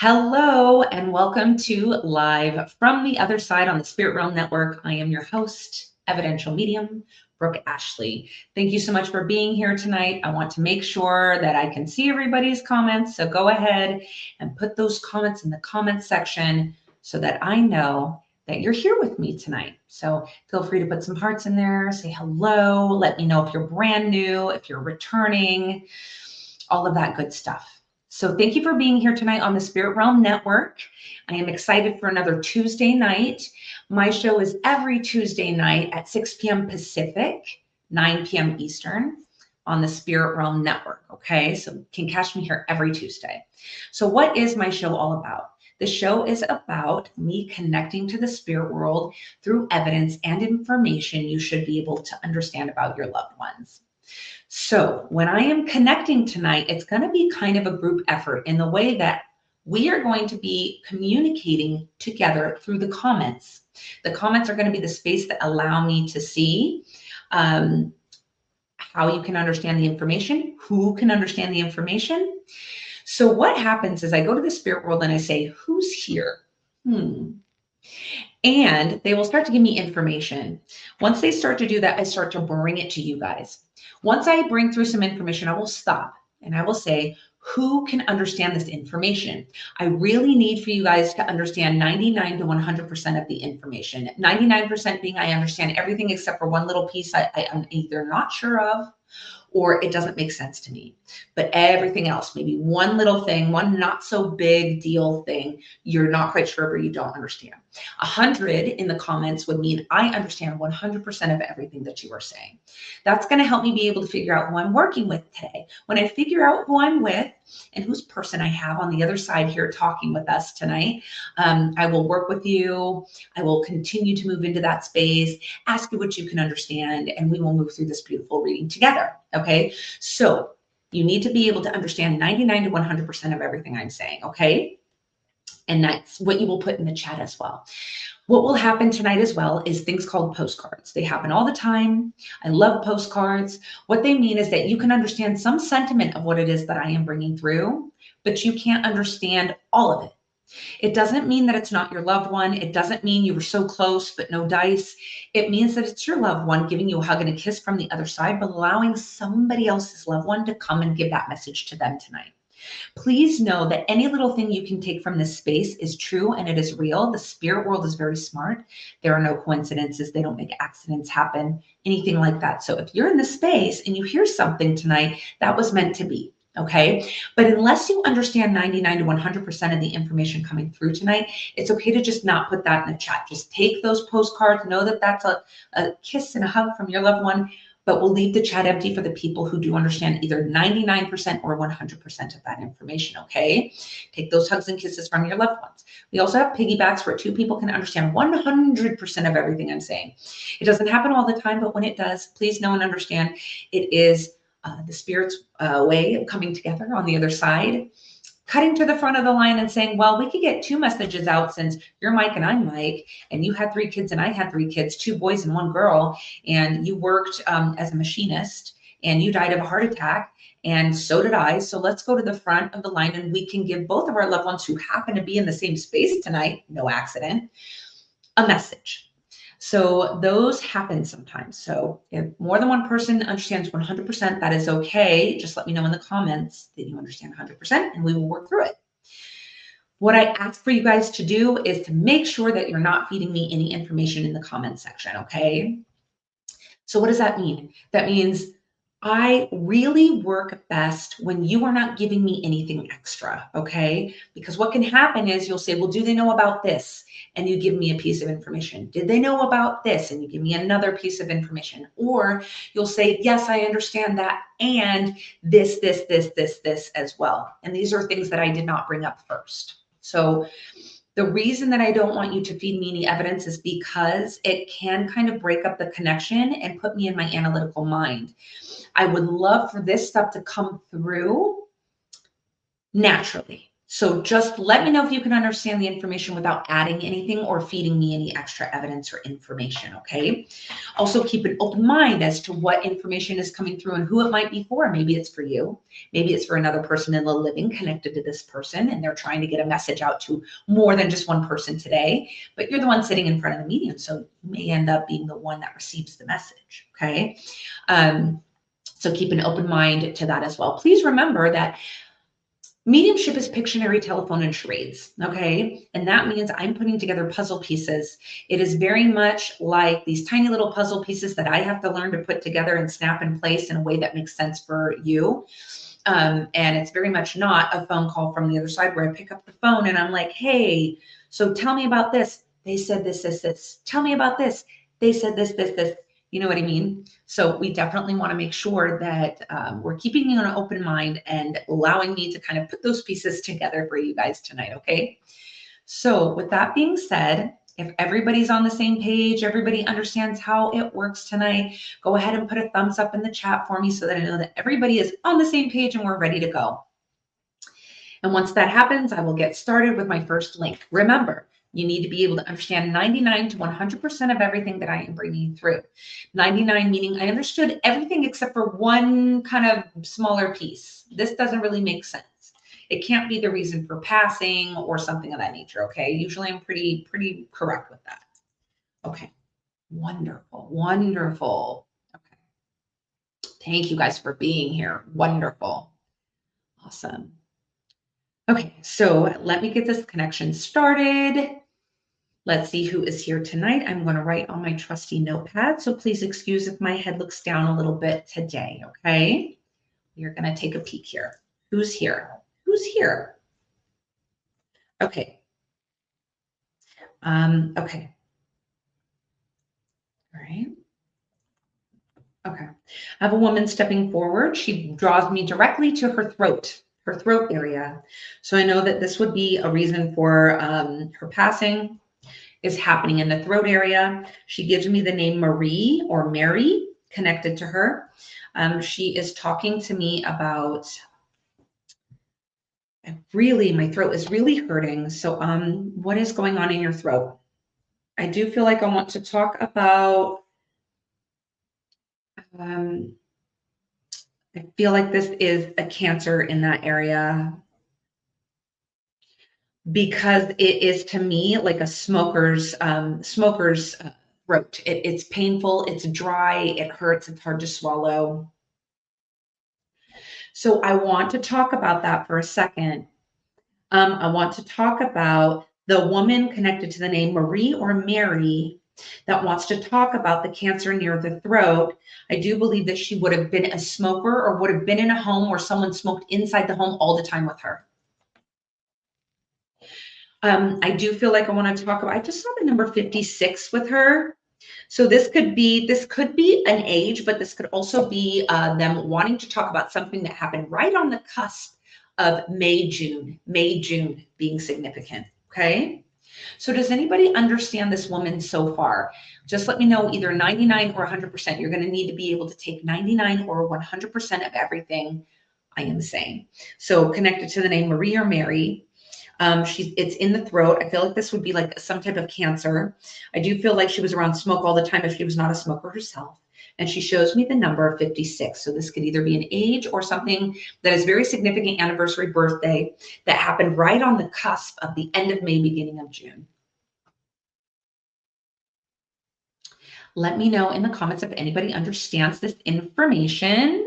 Hello and welcome to Live from the Other Side on the Spirit Realm Network. I am your host, Evidential Medium, Brooke Ashly. Thank you so much for being here tonight. I want to make sure that I can see everybody's comments, so go ahead and put those comments in the comment section so that I know that you're here with me tonight. So feel free to put some hearts in there, say hello, let me know if you're brand new, if you're returning, all of that good stuff. So thank you for being here tonight on the Spirit Realm Network. I am excited for another Tuesday night. My show is every Tuesday night at 6 p.m. Pacific, 9 p.m. Eastern on the Spirit Realm Network, okay? So you can catch me here every Tuesday. So what is my show all about? The show is about me connecting to the spirit world through evidence and information you should be able to understand about your loved ones. So when I am connecting tonight, it's going to be kind of a group effort in the way that we are going to be communicating together through the comments. The comments are going to be the space that allow me to see how you can understand the information, who can understand the information. So what happens is I go to the spirit world and I say, who's here? And they will start to give me information. Once they start to do that, I start to bring it to you guys. Once I bring through some information, I will stop and I will say, who can understand this information? I really need for you guys to understand 99 to 100% of the information. 99% being I understand everything except for one little piece I'm either not sure of or it doesn't make sense to me. But everything else, maybe one little thing, one not so big deal thing, you're not quite sure or you don't understand. 100 in the comments would mean I understand 100% of everything that you are saying. That's going to help me be able to figure out who I'm working with today. When I figure out who I'm with and whose person I have on the other side here talking with us tonight, I will work with you. I will continue to move into that space, ask you what you can understand, and we will move through this beautiful reading together. Okay, so you need to be able to understand 99 to 100% of everything I'm saying, okay? And that's what you will put in the chat as well. What will happen tonight as well is things called postcards. They happen all the time. I love postcards. What they mean is that you can understand some sentiment of what it is that I am bringing through, but you can't understand all of it. It doesn't mean that it's not your loved one. It doesn't mean you were so close, but no dice. It means that it's your loved one giving you a hug and a kiss from the other side, but allowing somebody else's loved one to come and give that message to them tonight. Please know that any little thing you can take from this space is true and it is real. The spirit world is very smart. There are no coincidences. They don't make accidents happen, anything like that. So if you're in the space and you hear something tonight, that was meant to be. Okay, but unless you understand 99 to 100% of the information coming through tonight, it's okay to just not put that in the chat. Just take those postcards, know that that's a kiss and a hug from your loved one, but we'll leave the chat empty for the people who do understand either 99% or 100% of that information, okay? Take those hugs and kisses from your loved ones. We also have piggybacks where two people can understand 100% of everything I'm saying. It doesn't happen all the time, but when it does, please know and understand it is the spirit's way of coming together on the other side, cutting to the front of the line and saying, well, we could get two messages out since you're Mike and I'm Mike, and you had 3 kids and I had 3 kids, 2 boys and 1 girl, and you worked as a machinist and you died of a heart attack, and so did I. So let's go to the front of the line and we can give both of our loved ones who happen to be in the same space tonight, no accident, a message. So those happen sometimes. So if more than one person understands 100%, that is okay. Just let me know in the comments that you understand 100% and we will work through it. What I ask for you guys to do is to make sure that you're not feeding me any information in the comment section, okay? So what does that mean? That means I really work best when you are not giving me anything extra, okay? Because what can happen is you'll say, well, do they know about this? And you give me a piece of information. Did they know about this? And you give me another piece of information. Or you'll say, yes, I understand that. And this as well. And these are things that I did not bring up first. So the reason that I don't want you to feed me any evidence is because it can kind of break up the connection and put me in my analytical mind. I would love for this stuff to come through naturally. So just let me know if you can understand the information without adding anything or feeding me any extra evidence or information, okay? Also keep an open mind as to what information is coming through and who it might be for. Maybe it's for you. Maybe it's for another person in the living connected to this person, and they're trying to get a message out to more than just one person today, but you're the one sitting in front of the medium, so you may end up being the one that receives the message, okay? So keep an open mind to that as well. Please remember that mediumship is Pictionary, telephone, and charades, okay? And that means I'm putting together puzzle pieces. It is very much like these tiny little puzzle pieces that I have to learn to put together and snap in place in a way that makes sense for you. And it's very much not a phone call from the other side where I pick up the phone and I'm like, hey, so tell me about this. They said this, this, this. Tell me about this. They said this, this, this. You know what I mean? So we definitely want to make sure that we're keeping you an open mind and allowing me to kind of put those pieces together for you guys tonight, okay? So with that being said, if everybody's on the same page, everybody understands how it works tonight, go ahead and put a thumbs up in the chat for me so that I know that everybody is on the same page and we're ready to go. And once that happens, I will get started with my first link. Remember, you need to be able to understand 99 to 100% of everything that I am bringing through. 99 meaning I understood everything except for one kind of smaller piece. This doesn't really make sense. It can't be the reason for passing or something of that nature, okay? Usually I'm pretty correct with that. Okay, wonderful, wonderful. Okay, thank you guys for being here. Wonderful, awesome. Okay, so let me get this connection started. Let's see who is here tonight. I'm going to write on my trusty notepad, so please excuse if my head looks down a little bit today, okay? You're going to take a peek here. Who's here? Who's here? Okay. Okay. All right. Okay. I have a woman stepping forward. She draws me directly to her throat area. So I know that this would be a reason for her passing is happening in the throat area. She gives me the name Marie or Mary connected to her. She is talking to me about my throat is really hurting. So what is going on in your throat? I do feel like I want to talk about I feel like this is a cancer in that area because it is to me like a smoker's throat. It's painful, it's dry, it hurts, it's hard to swallow. So I want to talk about that for a second. I want to talk about the woman connected to the name Marie or Mary that wants to talk about the cancer near the throat. I do believe that she would have been a smoker or would have been in a home where someone smoked inside the home all the time with her. I do feel like I want to talk about, I just saw the number 56 with her. So this could be an age, but this could also be them wanting to talk about something that happened right on the cusp of May, June being significant, okay? So does anybody understand this woman so far? Just let me know either 99 or 100%. You're gonna need to be able to take 99 or 100% of everything I am saying. So connected to the name Marie or Mary, it's in the throat. I feel like this would be like some type of cancer. I do feel like she was around smoke all the time if she was not a smoker herself. And she shows me the number 56. So this could either be an age or something that is very significant anniversary birthday that happened right on the cusp of the end of May, beginning of June. Let me know in the comments if anybody understands this information.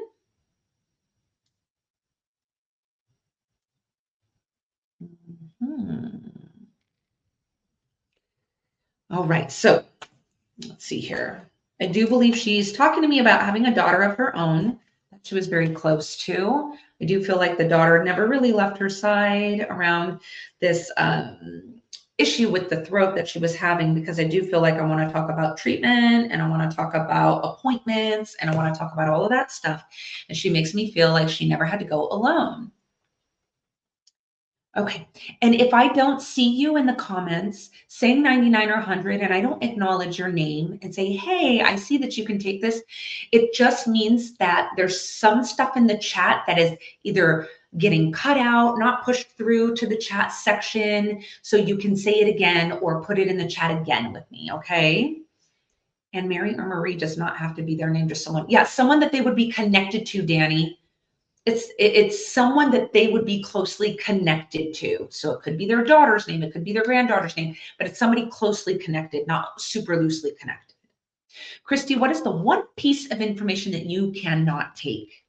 All right, so let's see here. I do believe she's talking to me about having a daughter of her own that she was very close to. I do feel like the daughter never really left her side around this issue with the throat that she was having, because I do feel like I want to talk about treatment and I want to talk about appointments and I want to talk about all of that stuff. And she makes me feel like she never had to go alone. Okay. And if I don't see you in the comments saying 99 or 100 and I don't acknowledge your name and say, hey, I see that you can take this, it just means that there's some stuff in the chat that is either getting cut out, not pushed through to the chat section. So you can say it again or put it in the chat again with me. Okay. And Mary or Marie does not have to be their name, just someone. Yeah, someone that they would be connected to, Danny. It's someone that they would be closely connected to. So it could be their daughter's name, it could be their granddaughter's name, but it's somebody closely connected, not super loosely connected. Christy, what is the one piece of information that you cannot take?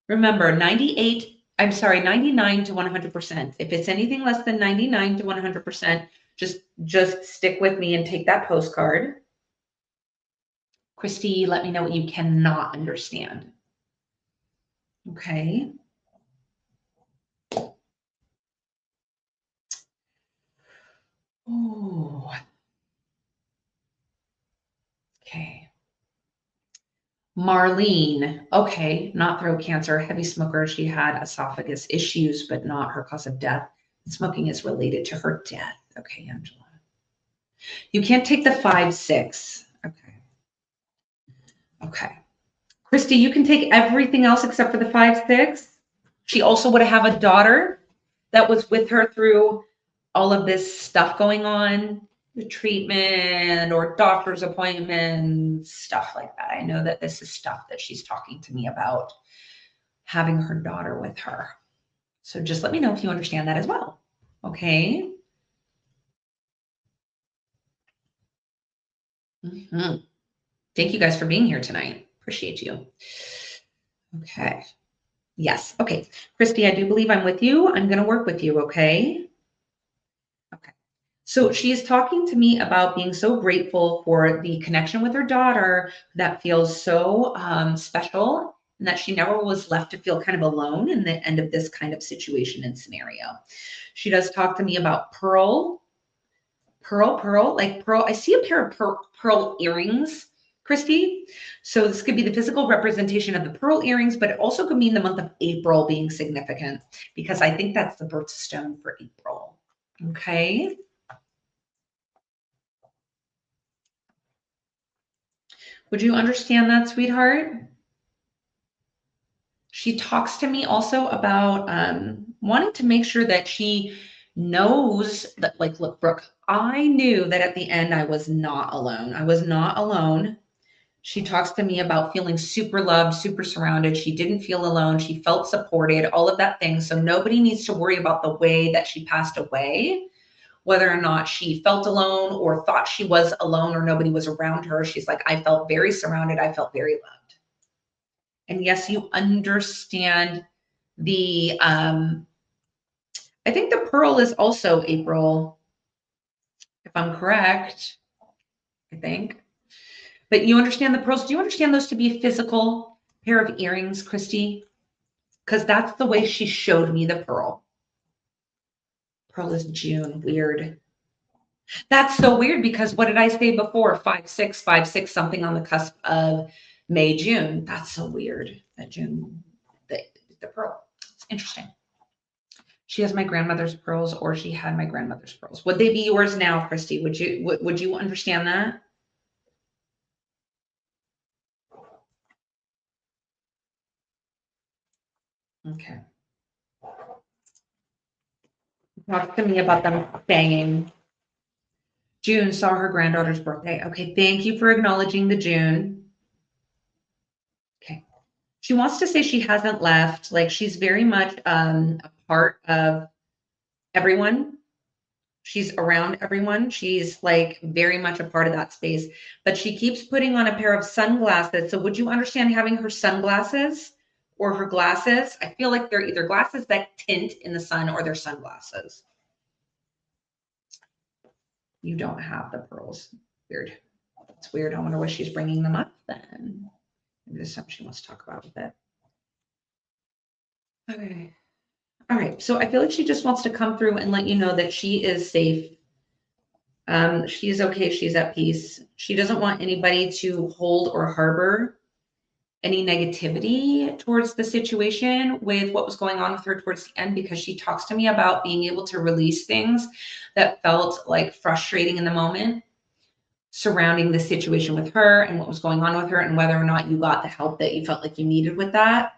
Remember, 99 to 100%. If it's anything less than 99 to 100%, just stick with me and take that postcard. Christy, let me know what you cannot understand. Okay. Oh. Okay. Marlene. Okay. Not throat cancer, heavy smoker. She had esophagus issues, but not her cause of death. Smoking is related to her death. Okay, Angela. You can't take the 5-6. Okay. Okay. Christy, you can take everything else except for the 5-6. She also would have a daughter that was with her through all of this stuff going on, the treatment or doctor's appointments, stuff like that. I know that this is stuff that she's talking to me about, having her daughter with her. So just let me know if you understand that as well. Okay. Thank you guys for being here tonight. Appreciate you. Okay. Yes. Okay. Christy, I do believe I'm with you. I'm going to work with you. Okay. Okay. So she is talking to me about being so grateful for the connection with her daughter that feels so special, and that she never was left to feel kind of alone in the end of this kind of situation and scenario. She does talk to me about pearl. I see a pair of pearl earrings, Christy. So this could be the physical representation of the pearl earrings, but it also could mean the month of April being significant, because I think that's the birthstone for April. Okay. Would you understand that, sweetheart? She talks to me also about wanting to make sure that she knows that, like, look, Brooke, I knew that at the end I was not alone. I was not alone. She talks to me about feeling super loved, super surrounded. She didn't feel alone. She felt supported, all of that thing. So nobody needs to worry about the way that she passed away, whether or not she felt alone or thought she was alone or nobody was around her. She's like, I felt very surrounded. I felt very loved. And yes, you understand the, I think the pearl is also April, if I'm correct, I think. But you understand the pearls. Do you understand those to be a physical pair of earrings, Christy? Because that's the way she showed me the pearl. Pearl is June. Weird. That's so weird, because what did I say before? 5-6, 5-6, something on the cusp of May, June. That's so weird. That June, the pearl. It's interesting. She has my grandmother's pearls, or she had my grandmother's pearls. Would they be yours now, Christy? Would you understand that? Okay. Talk to me about them banging. June saw her granddaughter's birthday. Okay, thank you for acknowledging the June. Okay. She wants to say she hasn't left. Like, she's very much a part of everyone. She's around everyone. She's like very much a part of that space, but she keeps putting on a pair of sunglasses. So would you understand having her sunglasses or her glasses? I feel like they're either glasses that tint in the sun or they're sunglasses. You don't have the pearls. Weird. It's weird. I wonder why she's bringing them up then. Maybe there's something she wants to talk about with it. Okay. All right. So I feel like she just wants to come through and let you know that she is safe. She's okay. She's at peace. She doesn't want anybody to hold or harbor any negativity towards the situation with what was going on with her towards the end, because she talks to me about being able to release things that felt like frustrating in the moment surrounding the situation with her and what was going on with her, and whether or not you got the help that you felt like you needed with that.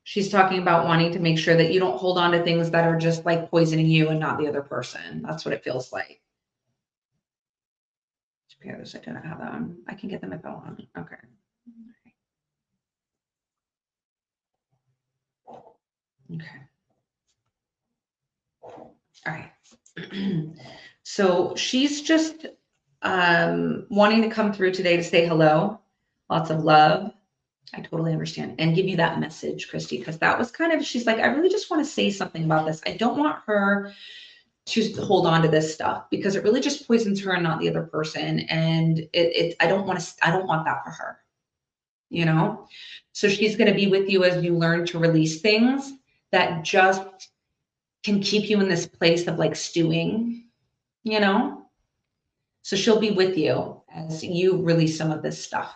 She's talking about wanting to make sure that you don't hold on to things that are just like poisoning you and not the other person. That's what it feels like. Pairs, I don't have them. I can get them if I want. Okay. Okay. All right. So she's just wanting to come through today to say hello. Lots of love. I totally understand. And give you that message, Christy, because that was kind of, she's like, I really just want to say something about this. I don't want her to hold on to this stuff because it really just poisons her and not the other person. And I don't want that for her, you know? So she's going to be with you as you learn to release things that just can keep you in this place of like stewing, you know? So she'll be with you as you release some of this stuff.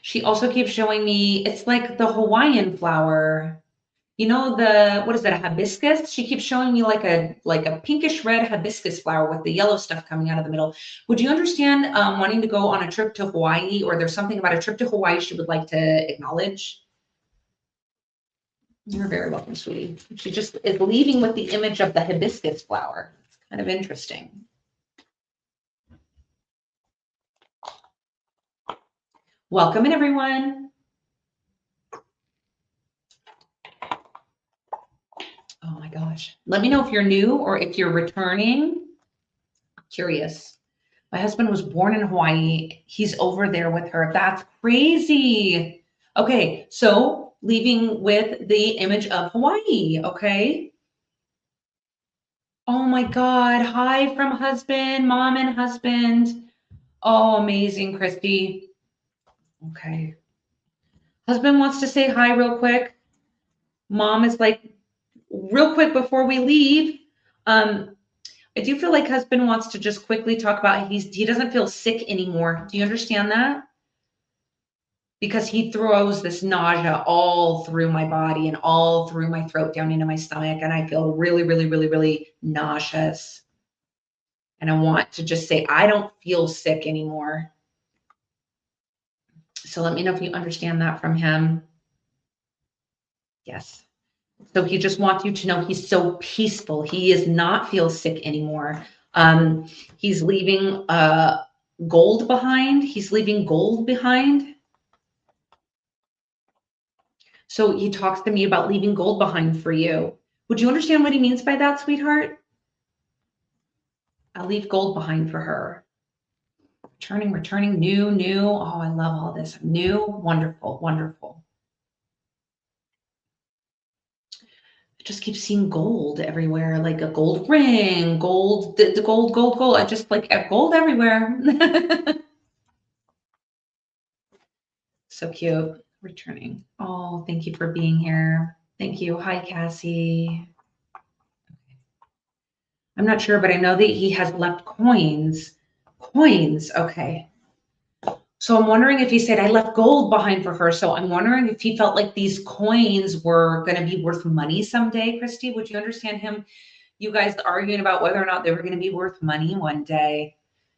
She also keeps showing me, it's like the Hawaiian flower, you know, what is that, a hibiscus? She keeps showing me like a pinkish red hibiscus flower with the yellow stuff coming out of the middle. Would you understand wanting to go on a trip to Hawaii, or there's something about a trip to Hawaii she would like to acknowledge? You're very welcome, sweetie. She just is leaving with the image of the hibiscus flower. It's kind of interesting. Welcome in, everyone. Oh my gosh. Let me know if you're new or if you're returning. I'm curious. My husband was born in Hawaii. He's over there with her. That's crazy. Okay, so leaving with the image of Hawaii, okay? Oh my God. Hi from husband, mom and husband. Oh, amazing, Christy. Okay. Husband wants to say hi real quick. Mom is like, real quick before we leave. I do feel like husband wants to just quickly talk about he doesn't feel sick anymore. Do you understand that? Because he throws this nausea all through my body and all through my throat down into my stomach. And I feel really, really, really, really nauseous. And I want to just say, I don't feel sick anymore. So let me know if you understand that from him. Yes. So he just wants you to know he's so peaceful. He does not feel sick anymore. He's leaving gold behind. He's leaving gold behind. So he talks to me about leaving gold behind for you. Would you understand what he means by that, sweetheart? I'll leave gold behind for her. Returning, new. Oh, I love all this. New, wonderful, wonderful. I just keep seeing gold everywhere, like a gold ring, gold, the gold. I just like gold everywhere. So cute. Returning. Oh, thank you for being here. Thank you. Hi, Cassie. I'm not sure, but I know that he has left coins. Coins. Okay. So I'm wondering if he said, I left gold behind for her. So I'm wondering if he felt like these coins were going to be worth money someday, Christy. Would you understand him? You guys arguing about whether or not they were going to be worth money one day,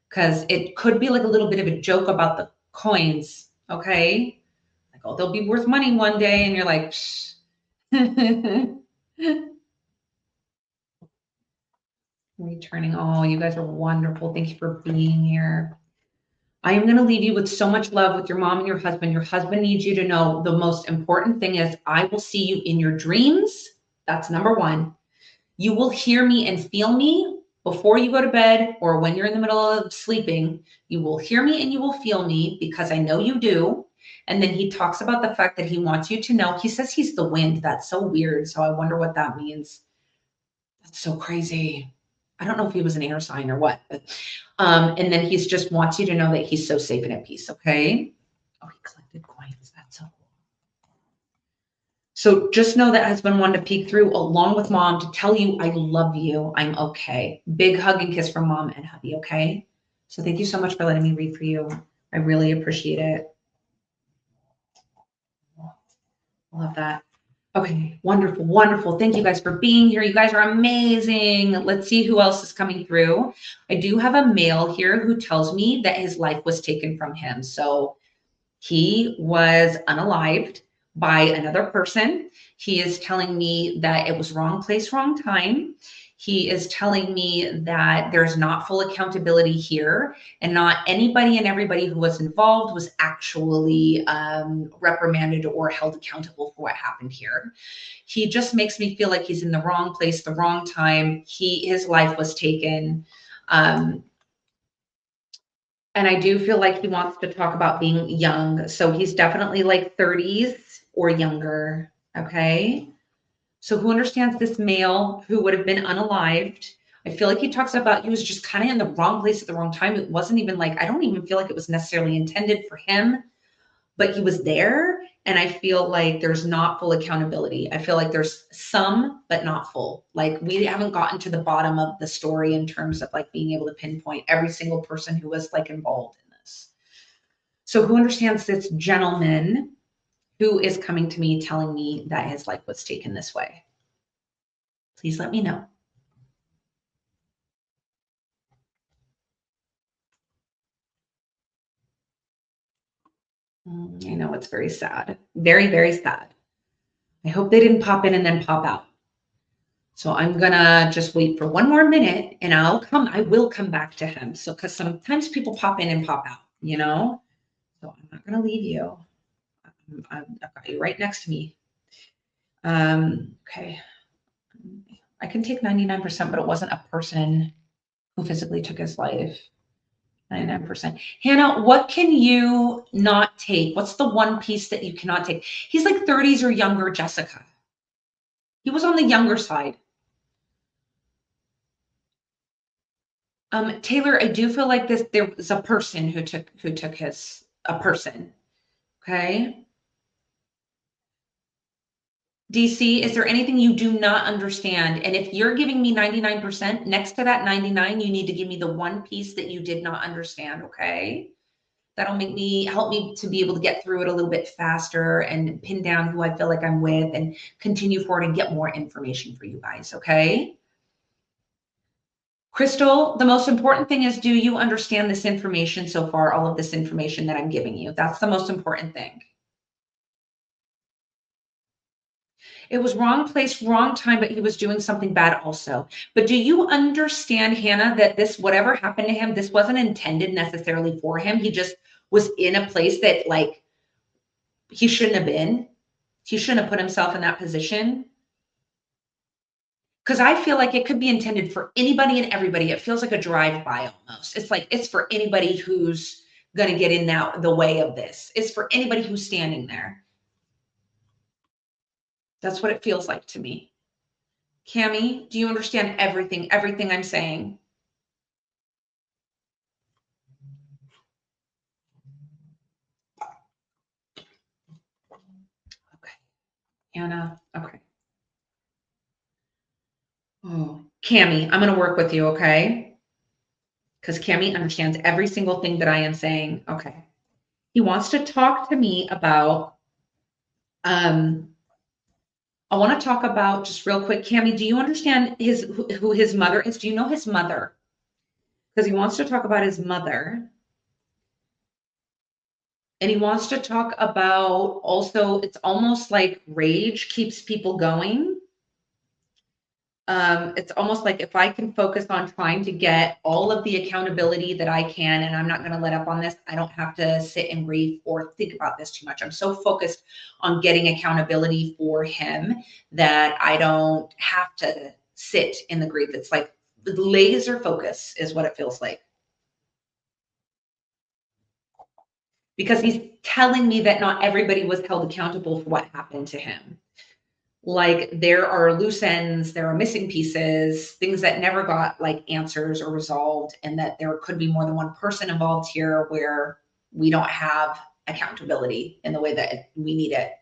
because it could be like a little bit of a joke about the coins. Okay. Like, oh, they'll be worth money one day. And you're like, returning. Oh, you guys are wonderful. Thank you for being here. I am going to leave you with so much love with your mom and your husband. Your husband needs you to know the most important thing is I will see you in your dreams. That's number one. You will hear me and feel me before you go to bed or when you're in the middle of sleeping. You will hear me and you will feel me because I know you do. And then he talks about the fact that he wants you to know. He says he's the wind. That's so weird. So I wonder what that means. That's so crazy. I don't know if he was an air sign or what, but, and then he's just wants you to know that he's so safe and at peace. Okay. Oh, he collected coins. That's so cool. So just know that husband wanted to peek through along with mom to tell you, I love you. I'm okay. Big hug and kiss from mom and hubby. Okay. So thank you so much for letting me read for you. I really appreciate it. Love that. Okay. Wonderful. Wonderful. Thank you guys for being here. You guys are amazing. Let's see who else is coming through. I do have a male here who tells me that his life was taken from him. So he was unalived by another person. He is telling me that it was wrong place, wrong time. He is telling me that there's not full accountability here, and not anybody and everybody who was involved was actually reprimanded or held accountable for what happened here. He just makes me feel like he's in the wrong place, the wrong time. His life was taken. Um, and I do feel like he wants to talk about being young. So he's definitely like 30s or younger. Okay. So who understands this male who would have been unalived? I feel like he talks about he was just kind of in the wrong place at the wrong time. It wasn't even like, I don't even feel like it was necessarily intended for him, but he was there. And I feel like there's not full accountability. I feel like there's some, but not full. Like we haven't gotten to the bottom of the story in terms of like being able to pinpoint every single person who was like involved in this. So who understands this gentleman who is coming to me telling me that his life was taken this way? Please let me know. I know it's very sad. Very, very sad. I hope they didn't pop in and then pop out. So I'm gonna just wait for one more minute and I will come back to him. So, cause sometimes people pop in and pop out, you know? So I'm not gonna leave you. I've got you right next to me. Okay. I can take 99%, but it wasn't a person who physically took his life. 99%. Hannah, what can you not take? What's the one piece that you cannot take? He's like 30s or younger, Jessica. He was on the younger side. Taylor, I do feel like there was a person who took a person. Okay. DC, is there anything you do not understand? And if you're giving me 99%, next to that 99, you need to give me the one piece that you did not understand. Okay. That'll help me to be able to get through it a little bit faster and pin down who I feel like I'm with and continue forward and get more information for you guys. Okay. Crystal, the most important thing is, do you understand this information so far, all of this information that I'm giving you? That's the most important thing. It was wrong place, wrong time, but he was doing something bad also. But do you understand, Hannah, that this, whatever happened to him, this wasn't intended necessarily for him. He just was in a place that like he shouldn't have been. He shouldn't have put himself in that position. Because I feel like it could be intended for anybody and everybody. It feels like a drive-by almost. It's like it's for anybody who's going to get in the way of this. It's for anybody who's standing there. That's what it feels like to me. Cami, do you understand everything I'm saying? Okay. Anna, okay. Oh, Cami, I'm going to work with you, okay? Because Cami understands every single thing that I am saying. Okay. He wants to talk to me about, I want to talk about just real quick, Cami, do you understand who his mother is? Do you know his mother? Because he wants to talk about his mother. And he wants to talk about also, it's almost like rage keeps people going. It's almost like if I can focus on trying to get all of the accountability that I can, and I'm not going to let up on this, I don't have to sit and grieve or think about this too much. I'm so focused on getting accountability for him that I don't have to sit in the grief. It's like laser focus is what it feels like. Because he's telling me that not everybody was held accountable for what happened to him. Like there are loose ends, there are missing pieces, things that never got like answers or resolved, and that there could be more than one person involved here where we don't have accountability in the way that we need it.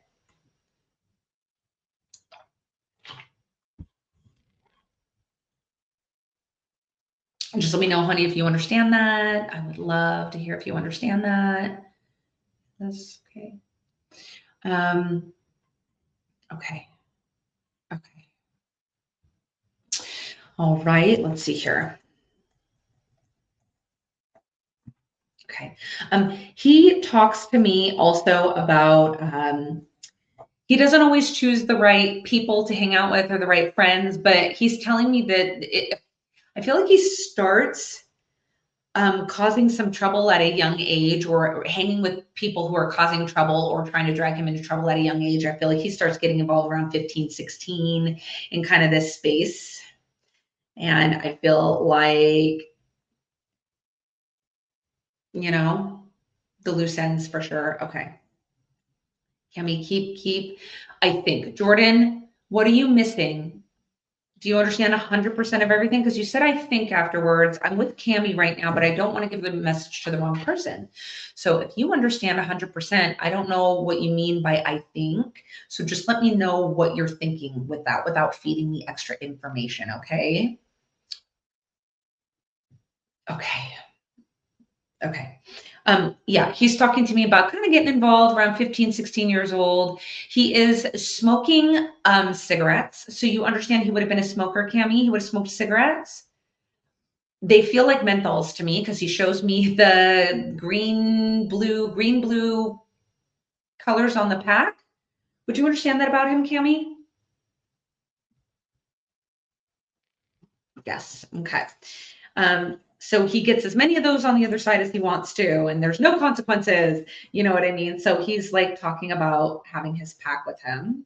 Just let me know, honey, if you understand that. I would love to hear if you understand that. That's okay. Um, okay. Okay. All right. Let's see here. Okay. He talks to me also about he doesn't always choose the right people to hang out with or the right friends, but he's telling me that I feel like he starts causing some trouble at a young age, or hanging with people who are causing trouble or trying to drag him into trouble at a young age. I feel like he starts getting involved around 15, 16 in kind of this space. And I feel like, you know, the loose ends for sure. Okay. Cami, keep. I think, Jordan, what are you missing? Do you understand 100% of everything? Because you said I think afterwards. I'm with Cami right now, but I don't want to give the message to the wrong person. So if you understand 100%, I don't know what you mean by I think. So just let me know what you're thinking with that without feeding me extra information, okay? Okay. Okay. Yeah, he's talking to me about kind of getting involved around 15, 16 years old. He is smoking cigarettes. So you understand he would have been a smoker, Cami. He would have smoked cigarettes. They feel like menthols to me because he shows me the green, blue colors on the pack. Would you understand that about him, Cami? Yes. Okay. So he gets as many of those on the other side as he wants to, and there's no consequences. You know what I mean? So he's like talking about having his pack with him.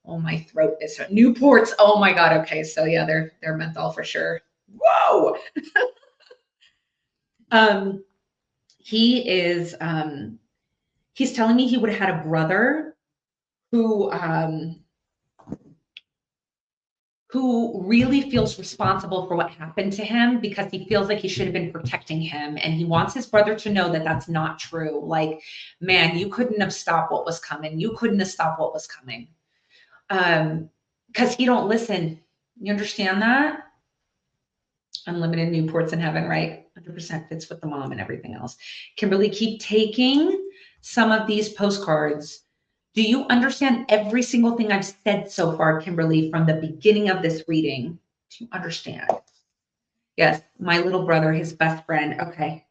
Oh, my throat is Newports. Oh my God. Okay. So yeah, they're menthol for sure. Whoa. Um, he is he's telling me he would have had a brother who who really feels responsible for what happened to him because he feels like he should have been protecting him, and he wants his brother to know that that's not true. Like, man, you couldn't have stopped what was coming. You couldn't have stopped what was coming. Because he don't listen. You understand that? Unlimited Newports in heaven, right? 100% fits with the mom and everything else. Kimberly, keep taking some of these postcards. Do you understand every single thing I've said so far, Kimberly, from the beginning of this reading? Do you understand? Yes, my little brother, his best friend. Okay.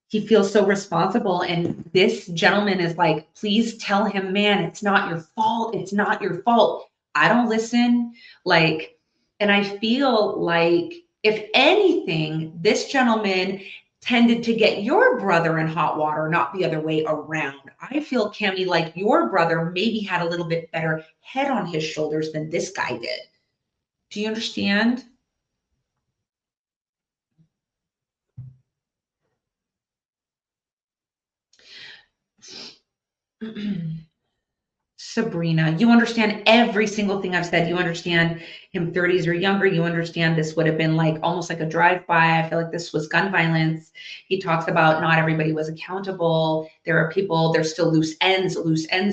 He feels so responsible. And this gentleman is like, please tell him, man, it's not your fault. It's not your fault. I don't listen. Like, and I feel like, if anything, this gentleman tended to get your brother in hot water, not the other way around. I feel, Cami, like your brother maybe had a little bit better head on his shoulders than this guy did. Do you understand? Sabrina, you understand every single thing I've said. You understand him 30s or younger. You understand this would have been like almost like a drive-by. I feel like this was gun violence. He talks about not everybody was accountable. There are people, there's still loose ends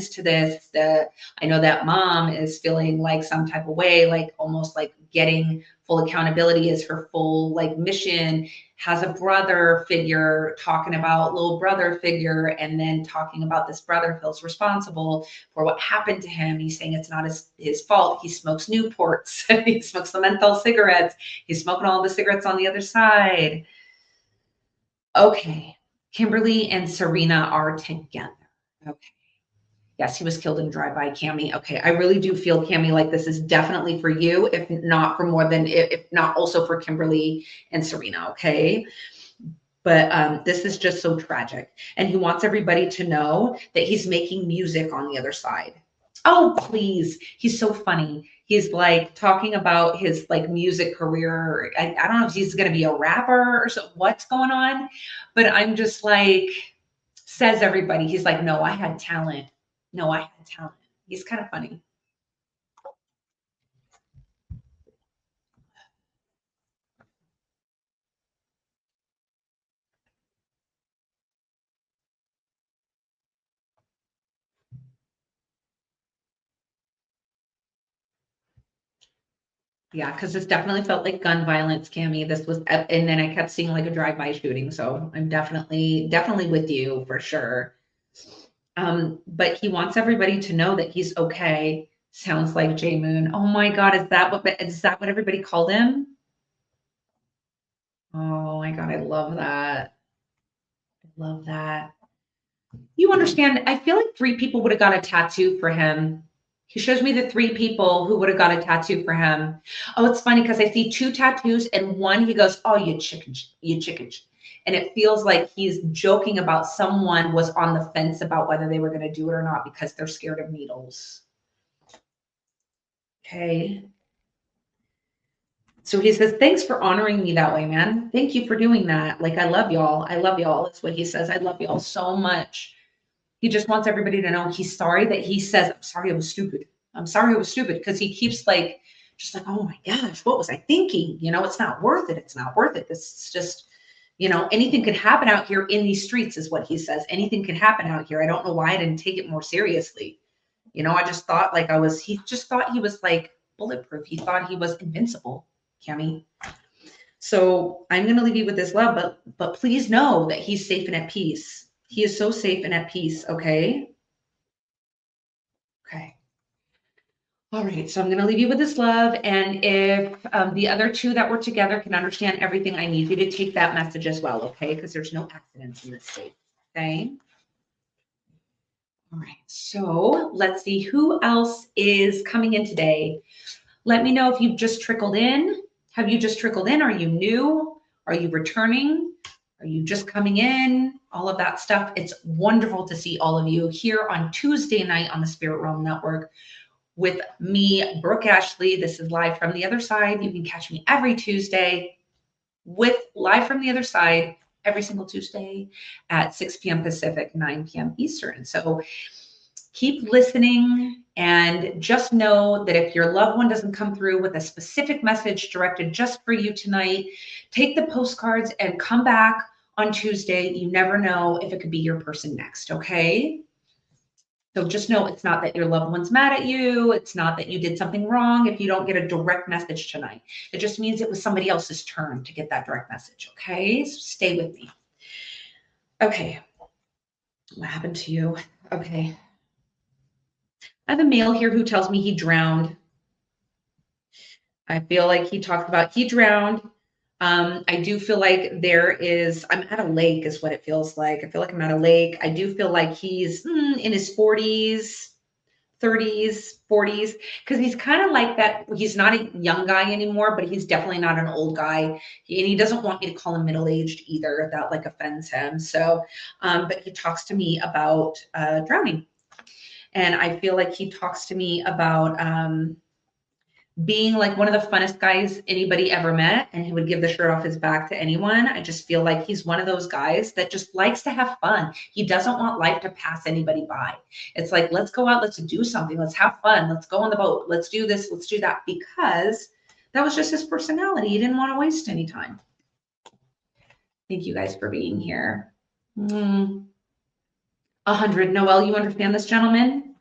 to this. I know that mom is feeling like some type of way, like almost like getting full accountability is her full like mission. Has a brother figure, talking about little brother figure, and then talking about this brother feels responsible for what happened to him. He's saying it's not his fault. He smokes Newports. He smokes the menthol cigarettes. He's smoking all the cigarettes on the other side. Okay. Kimberly and Serena are together. Okay. Yes, he was killed in a drive-by, Cami. Okay, I really do feel, Cami, like this is definitely for you, if not for more than, if not also for Kimberly and Serena, okay? But this is just so tragic. And he wants everybody to know that he's making music on the other side. Oh, please. He's so funny. He's like talking about his like music career. I don't know if he's going to be a rapper or so, what's going on, but I'm just like, says everybody. He's like, no, I had talent. No, I had talent. He's kind of funny. Yeah, because this definitely felt like gun violence, Cammy. This was, and then I kept seeing like a drive-by shooting. So I'm definitely with you for sure. But he wants everybody to know that he's okay. Sounds like J Moon. Oh my God, is that what everybody called him? Oh my God, I love that. I love that. You understand, I feel like 3 people would have got a tattoo for him. He shows me the 3 people who would have got a tattoo for him. Oh, it's funny because I see 2 tattoos and one he goes, "Oh, you chicken, you chicken." And it feels like he's joking about someone was on the fence about whether they were going to do it or not because they're scared of needles. Okay. So he says, "Thanks for honoring me that way, man. Thank you for doing that. Like, I love y'all. I love y'all." That's what he says. I love y'all so much. He just wants everybody to know he's sorry that he says, "I'm sorry I was stupid. I'm sorry I was stupid." Because he keeps like, just like, "Oh my gosh, what was I thinking? You know, it's not worth it. It's not worth it. This is just, you know, anything could happen out here in these streets," is what he says. Anything could happen out here. I don't know why I didn't take it more seriously. You know, I just thought like he just thought he was like bulletproof. He thought he was invincible, Cammy. So I'm going to leave you with this love, but please know that he's safe and at peace. He is so safe and at peace. Okay. Okay. All right. So I'm going to leave you with this love. And if the other 2 that were together can understand everything, I need you to take that message as well. Okay. Because there's no accidents in this state. Okay. All right. So let's see who else is coming in today. Let me know if you've just trickled in. Have you just trickled in? Are you new? Are you returning? Are you just coming in? All of that stuff. It's wonderful to see all of you here on Tuesday night on the Spirit Realm Network with me, Brooke Ashly. This is Live from the Other Side. You can catch me every Tuesday with Live from the Other Side every single Tuesday at 6 p.m. Pacific, 9 p.m. Eastern. So keep listening and just know that if your loved one doesn't come through with a specific message directed just for you tonight, take the postcards and come back on Tuesday. You never know if it could be your person next, okay? So just know it's not that your loved one's mad at you. It's not that you did something wrong if you don't get a direct message tonight. It just means it was somebody else's turn to get that direct message, okay? So stay with me. Okay. What happened to you? Okay. I have a male here who tells me he drowned. I feel like he talked about he drowned. I do feel like I'm at a lake is what it feels like. I feel like I'm at a lake. I do feel like he's in his 40s, 30s, 40s, because he's kind of like that. He's not a young guy anymore, but he's definitely not an old guy. And he doesn't want me to call him middle-aged either. That like offends him. So, but he talks to me about drowning. And I feel like he talks to me about being like one of the funnest guys anybody ever met, and he would give the shirt off his back to anyone. I just feel like he's one of those guys that just likes to have fun. He doesn't want life to pass anybody by. It's like, let's go out, let's do something, let's have fun, let's go on the boat, let's do this, let's do that, because that was just his personality. He didn't want to waste any time. Thank you guys for being here. 100. Noelle, you understand this, gentleman?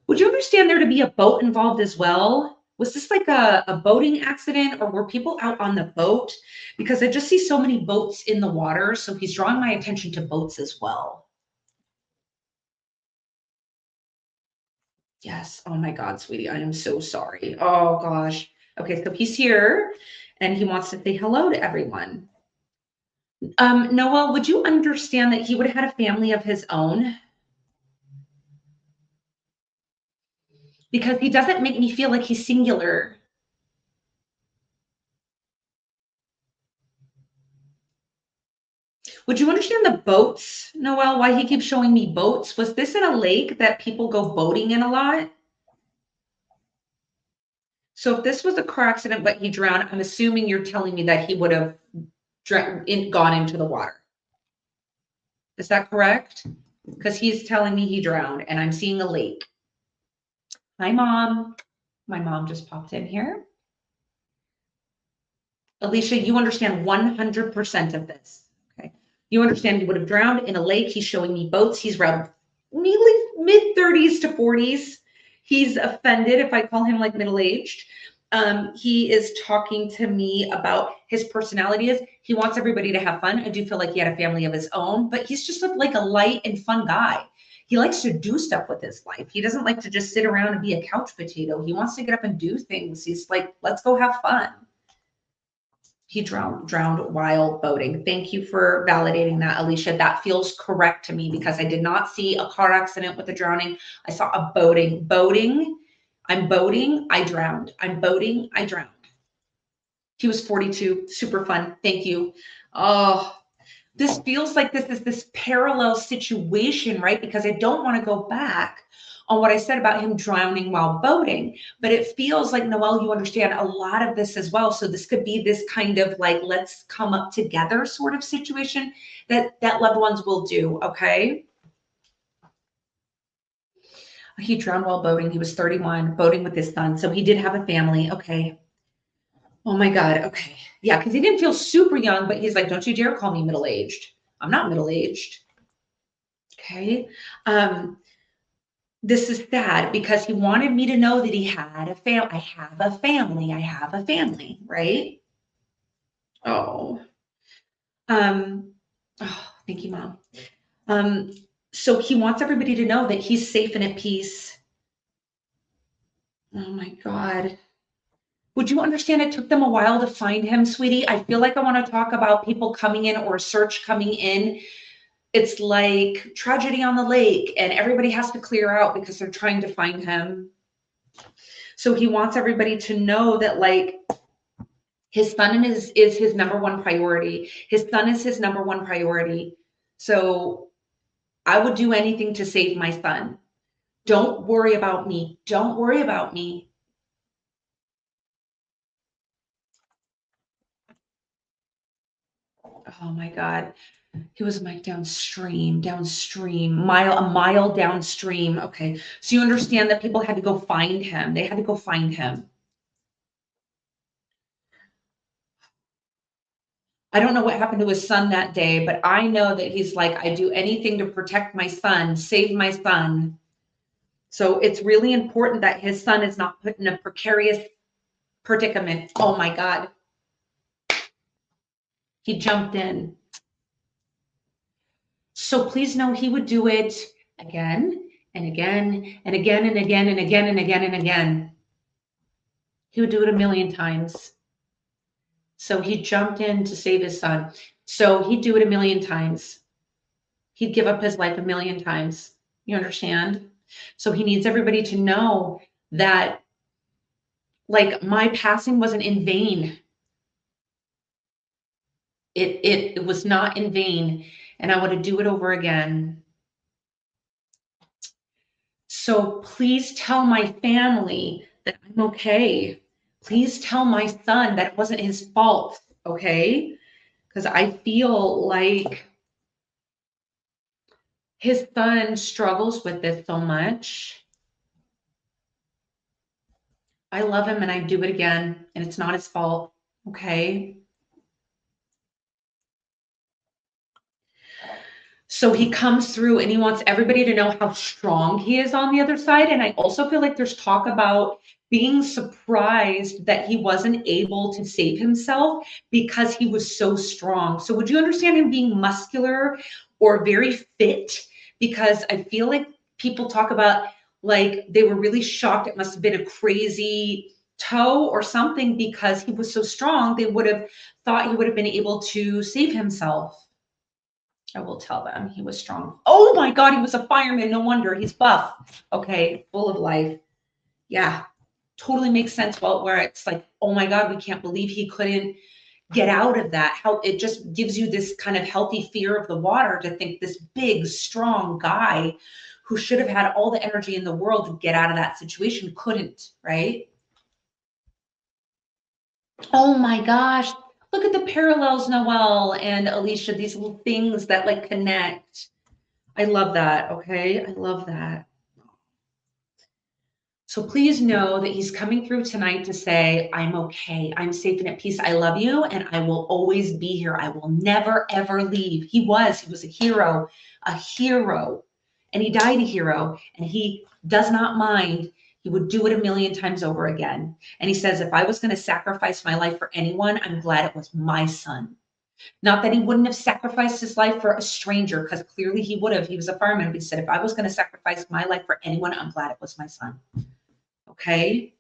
Would you understand there to be a boat involved as well? Was this like a boating accident, or were people out on the boat? Because I just see so many boats in the water. So he's drawing my attention to boats as well. Yes. Oh my God, sweetie. I am so sorry. Oh gosh. Okay. So he's here and he wants to say hello to everyone. Noel, would you understand that he would have had a family of his own? Because he doesn't make me feel like he's singular. Would you understand the boats, Noel, why he keeps showing me boats? Was this in a lake that people go boating in a lot? So if this was a car accident, but he drowned, I'm assuming you're telling me that he would have gone into the water. Is that correct? Because he's telling me he drowned and I'm seeing a lake. Hi, Mom. My mom just popped in here. Alicia, you understand 100% of this. Okay. You understand he would have drowned in a lake. He's showing me boats. He's around mid 30s to 40s. He's offended if I call him like middle-aged. He is talking to me about his personality is he wants everybody to have fun. I do feel like he had a family of his own, but he's just like a light and fun guy. He likes to do stuff with his life. He doesn't like to just sit around and be a couch potato. He wants to get up and do things. He's like, let's go have fun. He drowned while boating. Thank you for validating that, Alicia. That feels correct to me because I did not see a car accident with a drowning. I saw a boating. I'm boating, I drowned. I'm boating, I drowned. He was 42, super fun. Thank you. Oh, this feels like this is this parallel situation, right? Because I don't want to go back on what I said about him drowning while boating, but it feels like, Noelle, you understand a lot of this as well. So this could be this kind of like, let's come up together sort of situation that loved ones will do, okay? He drowned while boating. He was 31, boating with his son. So he did have a family. Okay. Oh my God. Okay. Yeah, because he didn't feel super young, but he's like, don't you dare call me middle-aged. I'm not middle-aged. Okay. This is sad because he wanted me to know that he had a family. I have a family. I have a family, right? Oh. Oh, thank you, Mom. So he wants everybody to know that he's safe and at peace. Oh my God. Would you understand it took them a while to find him, sweetie? I feel like I want to talk about people coming in or a search coming in. It's like tragedy on the lake and everybody has to clear out because they're trying to find him. So he wants everybody to know that like his son is his number one priority. His son is his number one priority. So I would do anything to save my son. Don't worry about me. Don't worry about me. Oh my God. He was like downstream, a mile downstream. Okay. So you understand that people had to go find him. They had to go find him. I don't know what happened to his son that day, but I know that he's like, I do anything to protect my son, save my son. So it's really important that his son is not put in a precarious predicament. Oh my God. He jumped in. So please know he would do it again and again and again and again and again and again and again. He would do it a million times. So he jumped in to save his son. So he'd do it a million times. He'd give up his life a million times. You understand? So he needs everybody to know that like my passing wasn't in vain. It was not in vain. And I want to do it over again. So please tell my family that I'm okay. Please tell my son that it wasn't his fault, okay? Because I feel like his son struggles with this so much. I love him and I do it again, and it's not his fault, okay? So he comes through and he wants everybody to know how strong he is on the other side. And I also feel like there's talk about being surprised that he wasn't able to save himself because he was so strong. So would you understand him being muscular or very fit? Because I feel like people talk about like they were really shocked. It must have been a crazy toe or something because he was so strong. They would have thought he would have been able to save himself. I will tell them he was strong. Oh my God, he was a fireman. No wonder he's buff. Okay, full of life. Yeah, totally makes sense. Well, where it's like, oh my God, we can't believe he couldn't get out of that. How it just gives you this kind of healthy fear of the water to think this big, strong guy who should have had all the energy in the world to get out of that situation couldn't, right? Oh my gosh. Look at the parallels, Noelle and Alicia, these little things that like connect. I love that. Okay. I love that. So please know that he's coming through tonight to say, I'm okay. I'm safe and at peace. I love you. And I will always be here. I will never, ever leave. He was a hero, and he died a hero, and he does not mind. He would do it a million times over again. And he says, if I was going to sacrifice my life for anyone, I'm glad it was my son. Not that he wouldn't have sacrificed his life for a stranger, because clearly he would have. He was a fireman. But he said, if I was going to sacrifice my life for anyone, I'm glad it was my son. Okay?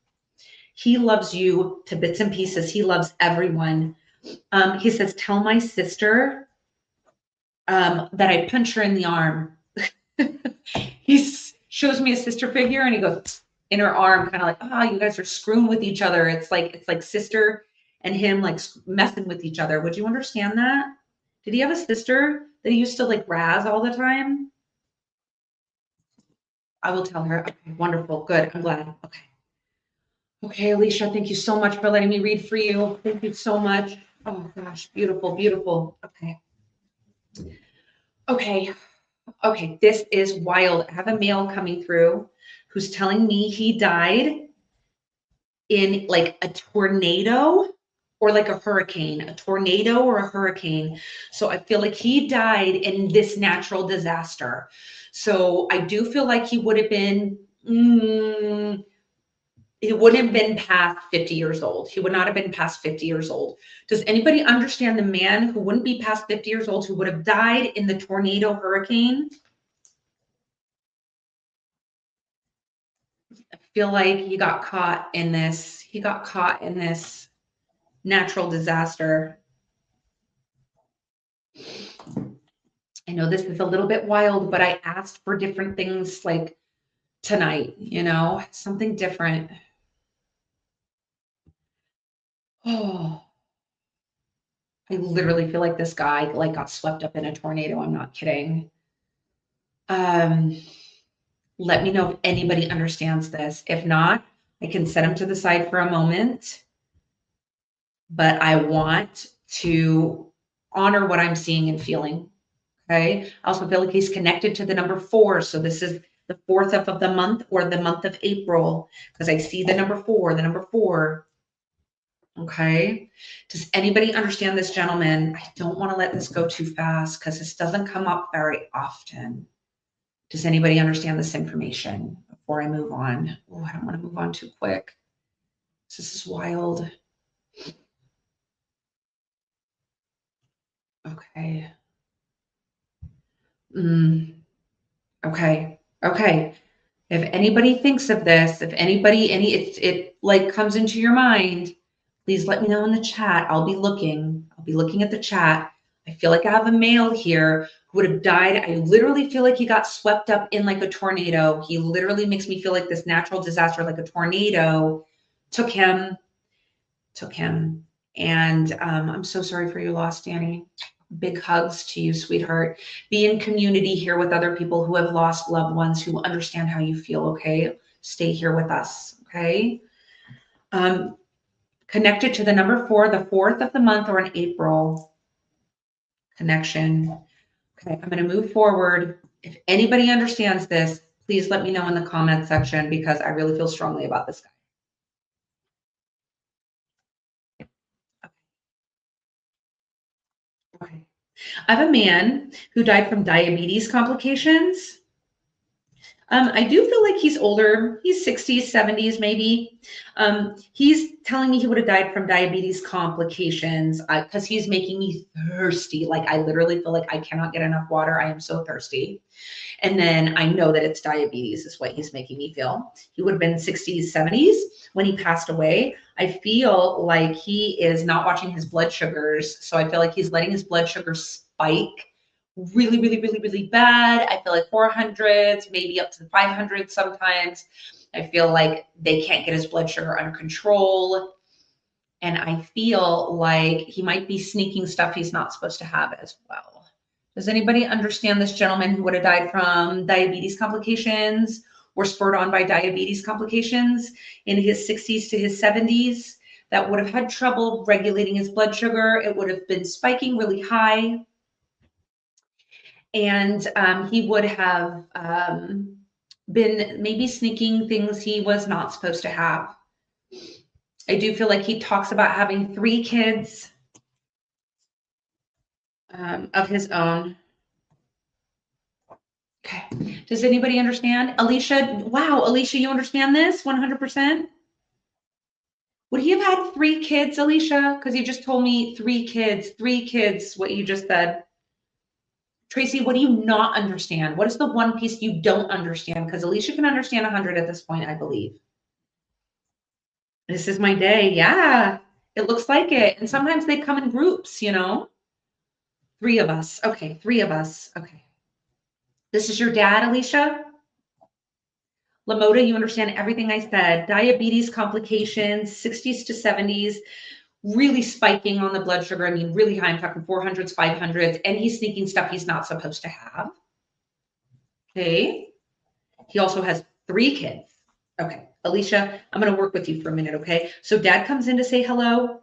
He loves you to bits and pieces. He loves everyone. He says, tell my sister that I punch her in the arm. He shows me a sister figure and he goes in her arm, kind of like, oh, you guys are screwing with each other. It's like sister and him like messing with each other. Would you understand that? Did he have a sister that he used to like razz all the time? I will tell her. Okay, wonderful. Good. I'm glad. Okay. Okay, Alicia, thank you so much for letting me read for you. Thank you so much. Oh gosh, beautiful, beautiful. Okay. Okay. Okay, this is wild. I have a male coming through who's telling me he died in like a tornado or like a hurricane, a tornado or a hurricane. So I feel like he died in this natural disaster. So I do feel like he would have been, he wouldn't have been past 50 years old. He would not have been past 50 years old. Does anybody understand the man who wouldn't be past 50 years old who would have died in the tornado hurricane? I feel like he got caught in this. He got caught in this natural disaster. I know this is a little bit wild, but I asked for different things like tonight, you know, something different. Oh, I literally feel like this guy like got swept up in a tornado. I'm not kidding. Let me know if anybody understands this. If not, I can set him to the side for a moment, but I want to honor what I'm seeing and feeling. Okay. I also feel like he's connected to the number 4. So this is the 4th of the month or the month of April, because I see the number 4, the number 4. Okay. Does anybody understand this gentleman? I don't want to let this go too fast because this doesn't come up very often. Does anybody understand this information before I move on? Oh, I don't want to move on too quick. This is wild. Okay. Okay. Okay. If anybody thinks of this, if anybody, it like comes into your mind, please let me know in the chat. I'll be looking at the chat. I feel like I have a male here who would have died. I literally feel like he got swept up in like a tornado. He literally makes me feel like this natural disaster, like a tornado took him. And I'm so sorry for your loss, Danny. Big hugs to you, sweetheart. Be in community here with other people who have lost loved ones who understand how you feel, okay? Stay here with us, okay? Connected to the number 4, the 4th of the month or in April. Connection. Okay, I'm going to move forward. If anybody understands this, please let me know in the comment section because I really feel strongly about this guy. Okay. I have a man who died from diabetes complications. I do feel like he's older. He's 60s, 70s, maybe. He's telling me he would have died from diabetes complications because he's making me thirsty. Like I literally feel like I cannot get enough water. I am so thirsty. And then I know that it's diabetes is what he's making me feel. He would have been 60s, 70s when he passed away. I feel like he is not watching his blood sugars. So I feel like he's letting his blood sugar spike really, really, really, really bad. I feel like 400s, maybe up to 500s sometimes. I feel like they can't get his blood sugar under control. And I feel like he might be sneaking stuff he's not supposed to have as well. Does anybody understand this gentleman who would have died from diabetes complications or spurred on by diabetes complications in his 60s to his 70s that would have had trouble regulating his blood sugar? It would have been spiking really high. And he would have been maybe sneaking things he was not supposed to have. I do feel like he talks about having 3 kids of his own. Okay. Does anybody understand? Alicia, wow, Alicia, you understand this 100%? Would he have had 3 kids, Alicia? Because you just told me 3 kids, what you just said. Tracy, what do you not understand? What is the one piece you don't understand? Because Alicia can understand 100 at this point, I believe. This is my day. Yeah, it looks like it. And sometimes they come in groups, 3 of us. Okay, 3 of us. Okay. This is your dad, Alicia? Lamoda, you understand everything I said. Diabetes complications, 60s to 70s, really spiking on the blood sugar. I mean, really high. I'm talking 400s, 500s, and he's sneaking stuff he's not supposed to have. Okay. He also has 3 kids. Okay. Alicia, I'm going to work with you for a minute. Okay. So dad comes in to say hello.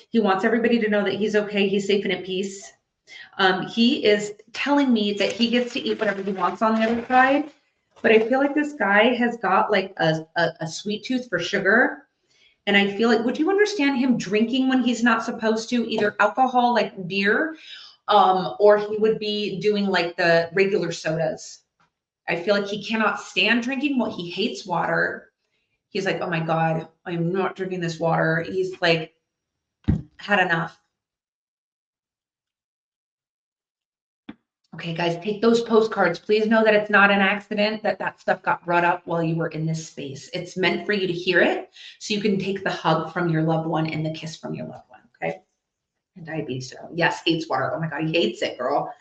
He wants everybody to know that he's okay. He's safe and at peace. He is telling me that he gets to eat whatever he wants on the other side. But I feel like this guy has got like a sweet tooth for sugar. And I feel like, would you understand him drinking when he's not supposed to, either alcohol like beer, or he would be doing like the regular sodas. I feel like he cannot stand drinking. Well, he hates water. He's like, oh my God, I'm not drinking this water. He's like, had enough. Okay, guys, take those postcards. Please know that it's not an accident that that stuff got brought up while you were in this space. It's meant for you to hear it so you can take the hug from your loved one and the kiss from your loved one, okay? And diabetes, yes, hates water. Oh my God, he hates it, girl.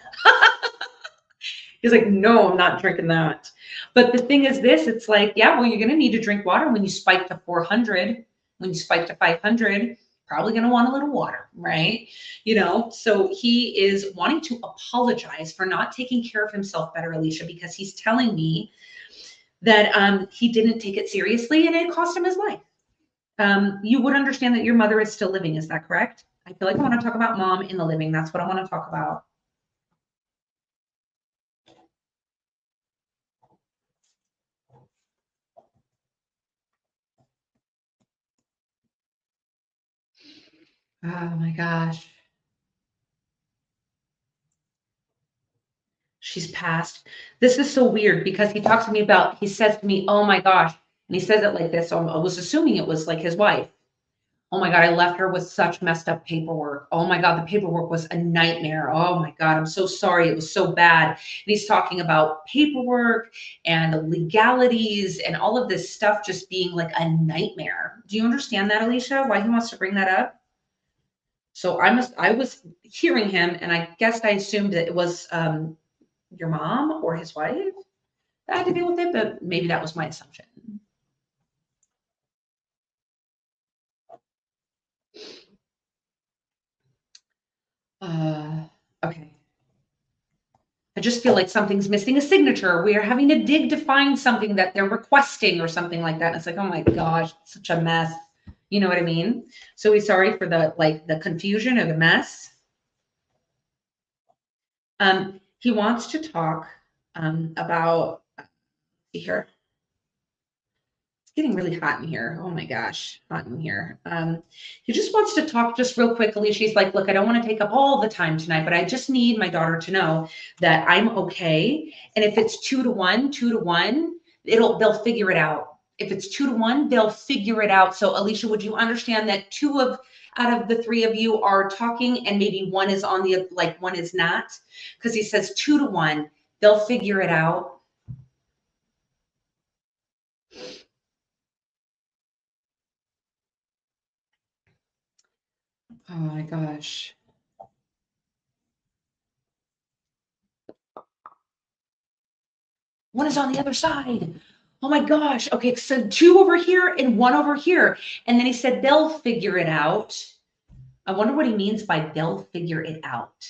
He's like, no, I'm not drinking that. But the thing is this, it's like, yeah, well, you're going to need to drink water when you spike to 400, when you spike to 500, probably going to want a little water, right? So he is wanting to apologize for not taking care of himself better, Alicia, because he's telling me that he didn't take it seriously and it cost him his life. You would understand that your mother is still living. Is that correct? I feel like I want to talk about mom in the living. That's what I want to talk about. Oh my gosh. She's passed. This is so weird because he talks to me about, he says to me, oh my gosh. And he says it like this. So I was assuming it was like his wife. Oh my God, I left her with such messed up paperwork. Oh my God, the paperwork was a nightmare. Oh my God, I'm so sorry. It was so bad. And he's talking about paperwork and the legalities and all of this stuff just being like a nightmare. Do you understand that, Alicia? Why he wants to bring that up? So I was hearing him, and I guess I assumed that it was your mom or his wife that had to deal with it, but maybe that was my assumption. Okay. I just feel like something's missing a signature. We are having to dig to find something that they're requesting or something like that. And it's like, oh my gosh, such a mess. You know what I mean? So we're sorry for the confusion or the mess. He wants to talk about here. It's getting really hot in here. Oh my gosh, hot in here. He just wants to talk just real quickly. She's like, look, I don't want to take up all the time tonight, but I just need my daughter to know that I'm okay. And if it's 2 to 1, 2 to 1, they'll figure it out. If it's 2 to 1, they'll figure it out. So Alicia, would you understand that out of the 3 of you are talking and maybe one is on the, like one is not? Because he says 2 to 1, they'll figure it out. Oh my gosh. One is on the other side. Oh my gosh. Okay, so 2 over here and 1 over here. And then he said, they'll figure it out. I wonder what he means by they'll figure it out.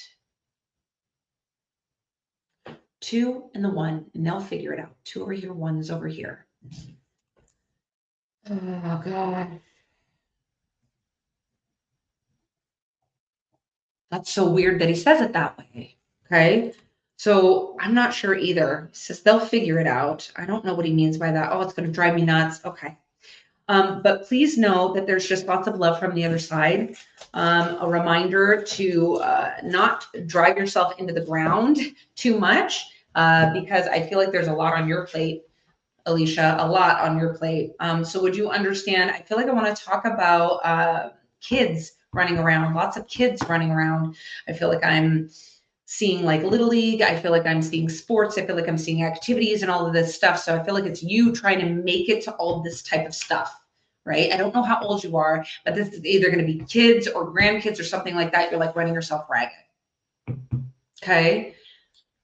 2 and the 1, and they'll figure it out. 2 over here, 1 is over here. Oh God. That's so weird that he says it that way. Okay. So I'm not sure either. He says they'll figure it out. I don't know what he means by that. Oh, it's going to drive me nuts. Okay. But please know that there's just lots of love from the other side. A reminder to not drive yourself into the ground too much. because I feel like there's a lot on your plate, Alicia, a lot on your plate. So would you understand? I feel like I want to talk about kids running around, lots of kids running around. I feel like I'm seeing like Little League. I feel like I'm seeing sports. I feel like I'm seeing activities and all of this stuff. So I feel like it's you trying to make it to all this type of stuff, right? I don't know how old you are, but this is either going to be kids or grandkids or something like that. You're like running yourself ragged. Okay.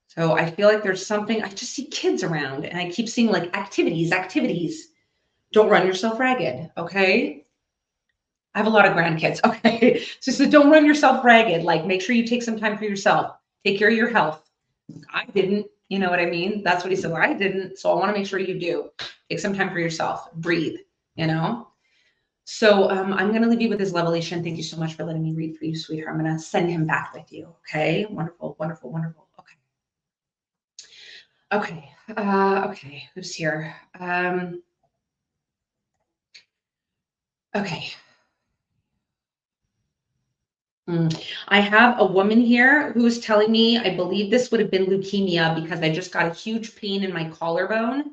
So I feel like there's something, I just see kids around and I keep seeing like activities. Don't run yourself ragged. Okay. I have a lot of grandkids. Okay. So don't run yourself ragged. Like make sure you take some time for yourself. Take care of your health. I didn't, you know what I mean? That's what he said. Well, I didn't. So I want to make sure you do. Take some time for yourself. Breathe, you know? So I'm going to leave you with this revelation. Thank you so much for letting me read for you, sweetheart. I'm going to send him back with you. Okay. Wonderful, wonderful, wonderful. Okay. Okay. Who's here? Okay. I have a woman here who's telling me, I believe this would have been leukemia because I just got a huge pain in my collarbone.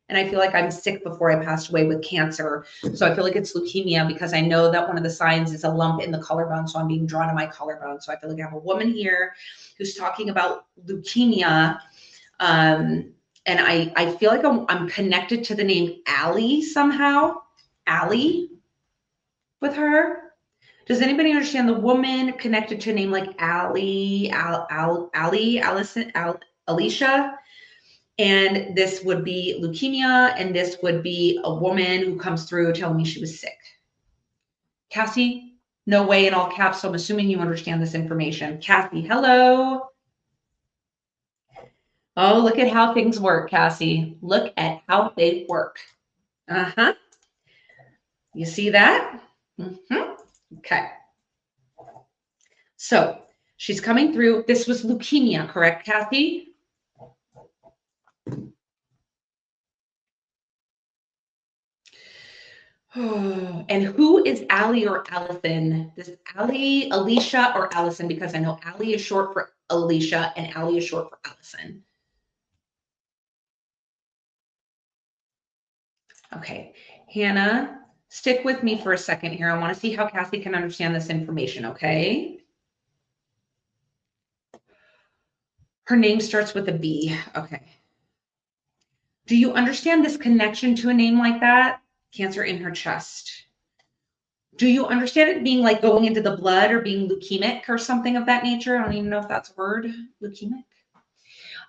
And I feel like I'm sick before I passed away with cancer. So I feel like it's leukemia because I know that one of the signs is a lump in the collarbone. So I'm being drawn to my collarbone. So I feel like I have a woman here who's talking about leukemia. And I feel like I'm connected to the name Allie somehow. Allie with her. Does anybody understand the woman connected to a name like Allie, Allie, Allison, Alicia? And this would be leukemia, and this would be a woman who comes through telling me she was sick. Cassie, no way in all caps, so I'm assuming you understand this information. Cassie, hello. Oh, look at how things work, Cassie. Look at how they work. Uh-huh. You see that? Mm-hmm. Okay. So she's coming through. This was leukemia, correct, Kathy? And who is Allie or Allison? This Allie, Alicia, or Allison? Because I know Allie is short for Alicia and Allie is short for Allison. Okay, Hannah, stick with me for a second here. I want to see how Kathy can understand this information, okay? Her name starts with a B. Okay. Do you understand this connection to a name like that? Cancer in her chest. Do you understand it being like going into the blood or being leukemic or something of that nature? I don't even know if that's a word, leukemic.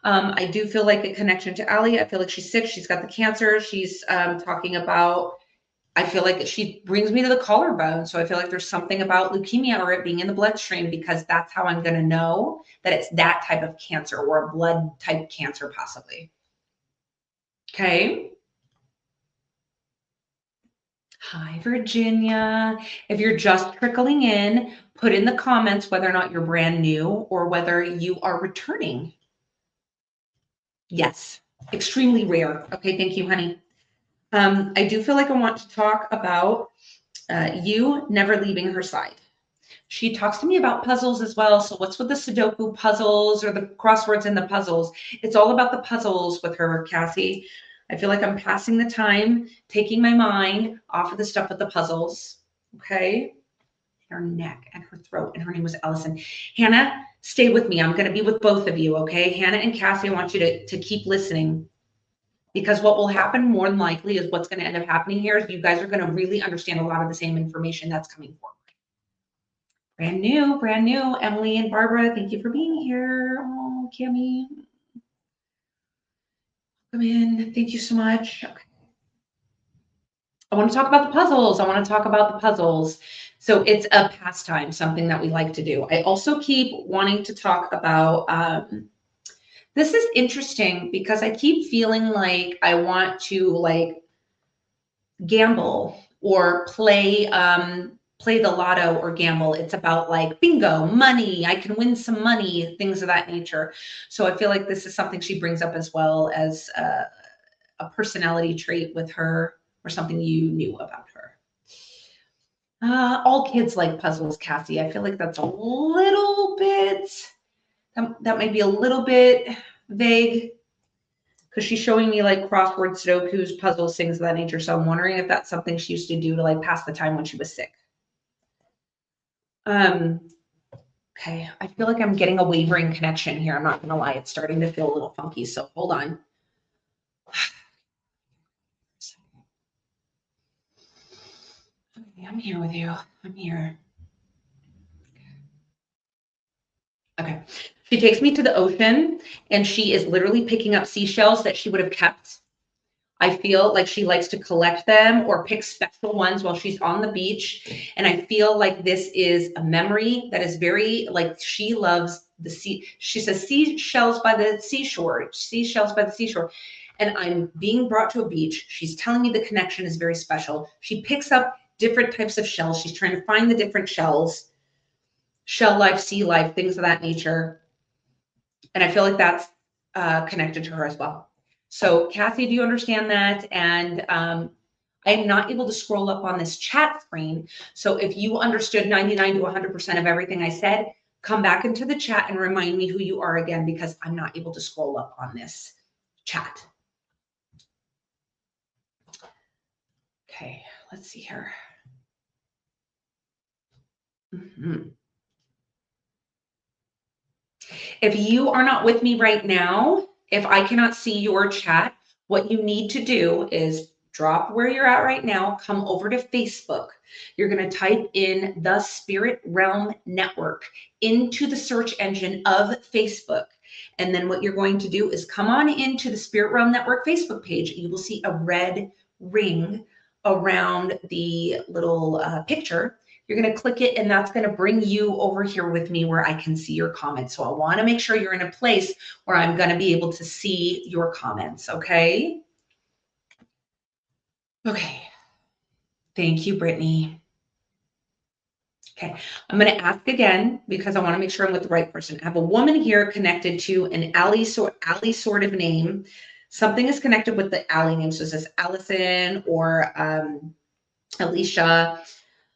I do feel like a connection to Allie. I feel like she's sick. She's got the cancer. She's talking about, I feel like she brings me to the collarbone. So I feel like there's something about leukemia or it being in the bloodstream because that's how I'm going to know that it's that type of cancer or a blood type cancer possibly. Okay. Hi, Virginia. If you're just trickling in, put in the comments whether or not you're brand new or whether you are returning. Yes, extremely rare. Okay, thank you, honey. I do feel like I want to talk about you never leaving her side. She talks to me about puzzles as well. So what's with the Sudoku puzzles or the crosswords and the puzzles? It's all about the puzzles with her, Cassie. I feel like I'm passing the time, taking my mind off of the stuff with the puzzles. Okay. Her neck and her throat, and her name was Ellison. Hannah, stay with me. I'm going to be with both of you. Okay. Hannah and Cassie, I want you to keep listening because what will happen more than likely is what's going to end up happening here is you guys are going to really understand a lot of the same information that's coming forward. Brand new. Emily and Barbara, thank you for being here. Oh, Kimmy. Come in. Thank you so much. Okay. I want to talk about the puzzles. So it's a pastime, something that we like to do. I also keep wanting to talk about, this is interesting because I keep feeling like I want to like gamble or play the lotto or gamble. It's about like bingo, money, I can win some money, things of that nature. So I feel like this is something she brings up as well as a personality trait with her or something you knew about her. All kids like puzzles, Cassie. I feel like that's a little bit, that might be a little bit vague because she's showing me like crossword Sudokus, puzzles, things of that nature. So I'm wondering if that's something she used to do to like pass the time when she was sick. Okay, I feel like I'm getting a wavering connection here. I'm not gonna lie, it's starting to feel a little funky. So hold on. Okay, I'm here with you. I'm here. Okay. She takes me to the ocean and she is literally picking up seashells that she would have kept. I feel like she likes to collect them or pick special ones while she's on the beach. And I feel like this is a memory that is very, like, she loves the sea. She says seashells by the seashore, seashells by the seashore. And I'm being brought to a beach. She's telling me the connection is very special. She picks up different types of shells. She's trying to find the different shells, shell life, sea life, things of that nature. And I feel like that's connected to her as well. So Kathy, do you understand that? And I am not able to scroll up on this chat screen. So if you understood 99 to 100% of everything I said, come back into the chat and remind me who you are again, because I'm not able to scroll up on this chat. Okay, let's see here. If you are not with me right now, if I cannot see your chat, what you need to do is drop where you're at right now, come over to Facebook. You're going to type in the Spirit Realm Network into the search engine of Facebook. And then what you're going to do is come on into the Spirit Realm Network Facebook page. You will see a red ring around the little picture. You're going to click it and that's going to bring you over here with me where I can see your comments. So I want to make sure you're in a place where I'm going to be able to see your comments. Okay. Okay. Thank you, Brittany. Okay. I'm going to ask again because I want to make sure I'm with the right person. I have a woman here connected to an Allie sort of name. Something is connected with the Allie name. So it says Allison or Alicia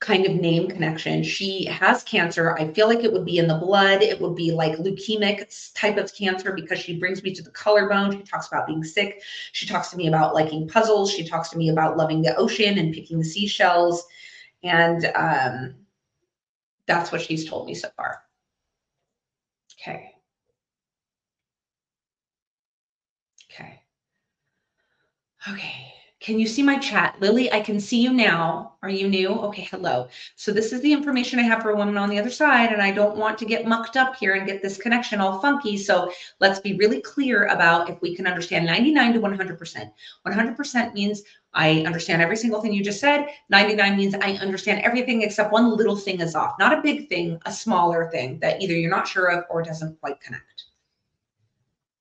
kind of name connection. She has cancer. I feel like it would be in the blood. It would be like leukemic type of cancer because she brings me to the collarbone. She talks about being sick. She talks to me about liking puzzles. She talks to me about loving the ocean and picking the seashells. And that's what she's told me so far. Okay. Okay. Okay. Can you see my chat? Lily, I can see you now. Are you new? Okay, hello. So this is the information I have for a woman on the other side, and I don't want to get mucked up here and get this connection all funky. So let's be really clear about if we can understand 99 to 100%. 100% means I understand every single thing you just said. 99 means I understand everything except one little thing is off. Not a big thing, a smaller thing that either you're not sure of or doesn't quite connect.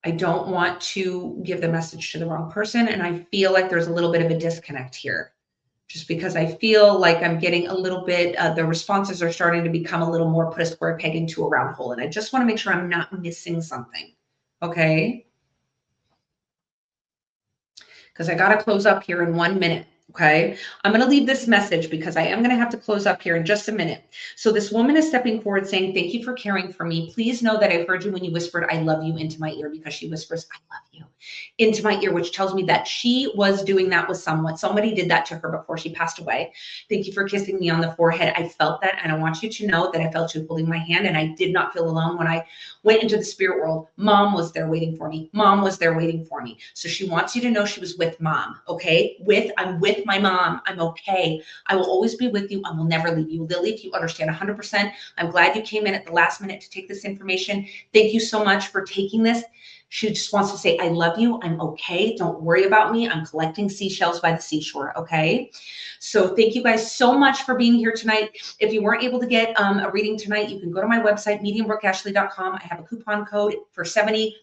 I don't want to give the message to the wrong person. And I feel like there's a little bit of a disconnect here just because I feel like I'm getting a little bit, the responses are starting to become a little more put a square peg into a round hole. And I just want to make sure I'm not missing something. Okay. Because I got to close up here in 1 minute. Okay, I'm going to leave this message because I am going to have to close up here in just a minute. So this woman is stepping forward saying, thank you for caring for me. Please know that I heard you when you whispered, I love you into my ear, because she whispers, I love you into my ear, which tells me that she was doing that with someone. Somebody did that to her before she passed away. Thank you for kissing me on the forehead. I felt that. And I want you to know that I felt you holding my hand, and I did not feel alone when I went into the spirit world. Mom was there waiting for me. Mom was there waiting for me. So she wants you to know she was with mom. Okay. I'm with my mom. I'm okay. I will always be with you. I will never leave you. Lily, if you understand 100%, I'm glad you came in at the last minute to take this information. Thank you so much for taking this. She just wants to say, I love you. I'm okay. Don't worry about me. I'm collecting seashells by the seashore. Okay. So thank you guys so much for being here tonight. If you weren't able to get a reading tonight, you can go to my website, mediumbrookeashly.com. I have a coupon code for $70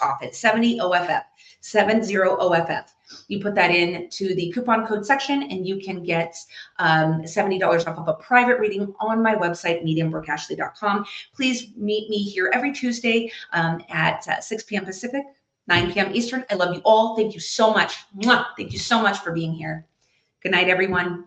off. It's 70 OFF, 70 OFF. You put that in to the coupon code section and you can get $70 off of a private reading on my website, mediumbrookeashly.com. Please meet me here every Tuesday at 6 p.m. Pacific, 9 p.m. Eastern. I love you all. Thank you so much. Mwah! Thank you so much for being here. Good night, everyone.